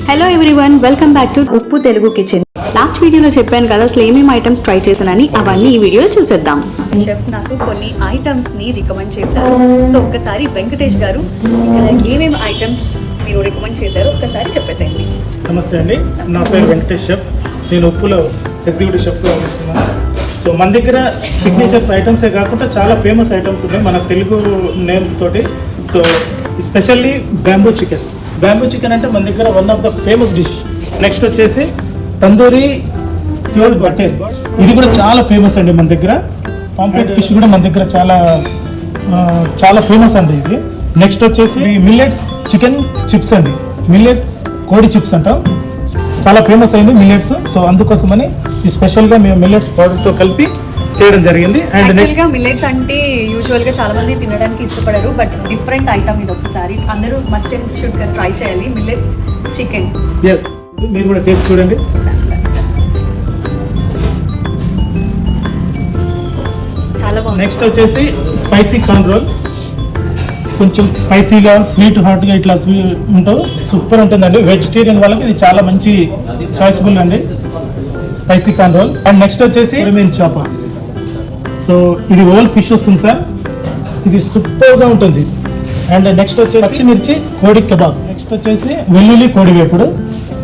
Hello everyone, welcome back to ఉప్పు Telugu kitchen. Last వీడియోలో చెప్పాను కదా అసలు ఏమేమి ఐటమ్స్ ట్రై చేశానని, అవన్నీ ఈ వీడియోలో చూసేద్దాం. షెఫ్ నాకు కొన్ని ఐటమ్స్ ని రికమెండ్ చేశారు. సో ఒక్కసారి వెంకటేష్ గారు ఇక్కడ ఏమేమి ఐటమ్స్ మీరు రికమెండ్ చేశారో ఒక్కసారి చెప్పేసేయండి. నమస్తే అండి, నా పేరు వెంకటేష్ షెఫ్. నేను ఉప్పులో ఎగ్జిక్యూటివ్ షెఫ్గా వస్తున్నాను. సో మన దగ్గర సిగ్నేచర్స్ ఐటమ్సే కాకుండా చాలా ఫేమస్ ఐటమ్స్ ఉన్నాయి మన తెలుగు నేమ్స్ తోటి. So specially bamboo chicken. Bamboo chicken అంటే మన దగ్గర one of the famous dish. Next వచ్చేసి తందూరి ప్యూర్ బటర్, ఇది కూడా చాలా ఫేమస్ అండి మన దగ్గర. పాంప్లెట్ ఫిష్ కూడా మన దగ్గర చాలా ఫేమస్ అండి ఇది. నెక్స్ట్ వచ్చేసి మిల్లెట్స్ చికెన్ చిప్స్ అండి, మిల్లెట్స్ కోడి చిప్స్ అంటాం, చాలా ఫేమస్ అయింది మిల్లెట్స్. సో అందుకోసమని ఈ స్పెషల్గా మేము మిల్లెట్స్ పౌడర్తో కలిపి చేయడం జరిగింది. అండ్ నెక్స్ట్ మిల్లెట్స్ అంటే యూజువల్ గా చాలా మంది తినడానికి ఇష్టపడరు, బట్ డిఫరెంట్ ఐటమ్ ఇది. ఒకసారి అందరూ మస్ట్ అండ్ షుడ్ ట్రై చేయాలి మిల్లెట్స్ చికెన్. ఎస్, మీరు కూడా టేస్ట్ చూడండి. చాలా బాగుంది. నెక్స్ట్ వచ్చేసి స్పైసీ కార్న్ రోల్. కొంచెం స్పైసీగా స్వీట్ హాట్గా ఇట్లా ఉంటుంది, సూపర్ ఉంటుందండి. వెజిటేరియన్ వాళ్ళకి ఇది చాలా మంచి చాయిస్ఫుల్ అండి, spicy corn roll. And next వచ్చేసి మీన్ చాప. సో ఇది ఓల్ ఫిష్ వస్తుంది సార్, ఇది సూపర్గా ఉంటుంది. అండ్ నెక్స్ట్ వచ్చేసి పచ్చిమిర్చి కోడి కబాబ్. నెక్స్ట్ వచ్చేసి వెల్లుల్లి కోడి వేపుడు.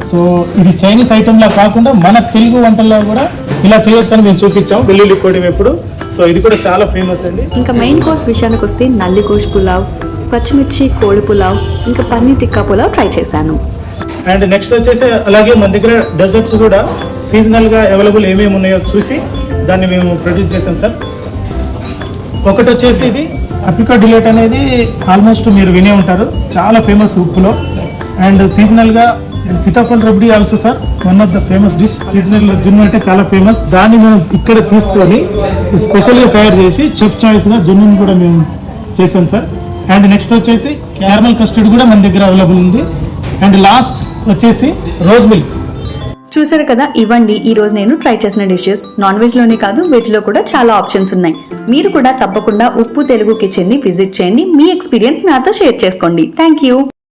సో ఇది చైనీస్ ఐటమ్లా కాకుండా మన తెలుగు వంటల్లో కూడా ఇలా చేయొచ్చని మేము చూపించాం, వెల్లుల్లి కోడి వేపుడు. సో ఇది కూడా చాలా ఫేమస్ అండి. ఇంకా మెయిన్ కోర్స్ విషయానికి వస్తే నల్లి కోష్ పులావ్, పచ్చిమిర్చి కోడి పులావ్, ఇంకా పన్నీర్ టిక్కా పులావ్ ట్రై చేశాను. అండ్ నెక్స్ట్ వచ్చేసి అలాగే మన దగ్గర డెజర్ట్స్ కూడా సీజనల్గా అవైలబుల్ ఏమేమి ఉన్నాయో చూసి దాన్ని మేము ప్రొడ్యూస్ చేసాం సార్. ఒకటి వచ్చేసి ఇది అప్రికా డిలేట్ అనేది ఆల్మోస్ట్ మీరు వినే ఉంటారు, చాలా ఫేమస్ ఉప్పులో. అండ్ సీజనల్గా Sitaphal rabdi also sir, one of the famous dish. Seasonal జున్ను అంటే చాలా ఫేమస్, దాన్ని మేము ఇక్కడ తీసుకొని స్పెషల్గా తయారు చేసి చెఫ్ చాయిస్గా జున్నుని కూడా మేము చేసాం సార్. అండ్ నెక్స్ట్ వచ్చేసి క్యారమల్ కస్టర్డ్ కూడా మన దగ్గర అవైలబుల్ ఉంది. అండ్ లాస్ట్ వచ్చేసి రోజ్ మిల్క్. చూసారు కదా, ఇవ్వండి ఈ రోజు నేను ట్రై చేసిన డిషెస్. నాన్ వెజ్ లోనే కాదు, వెజ్ లో కూడా చాలా ఆప్షన్స్ ఉన్నాయి. మీరు కూడా తప్పకుండా ఉప్పు తెలుగు కిచెన్ ని విజిట్ చేయండి, మీ ఎక్స్పీరియన్స్ నాతో షేర్ చేసుకోండి. Thank you.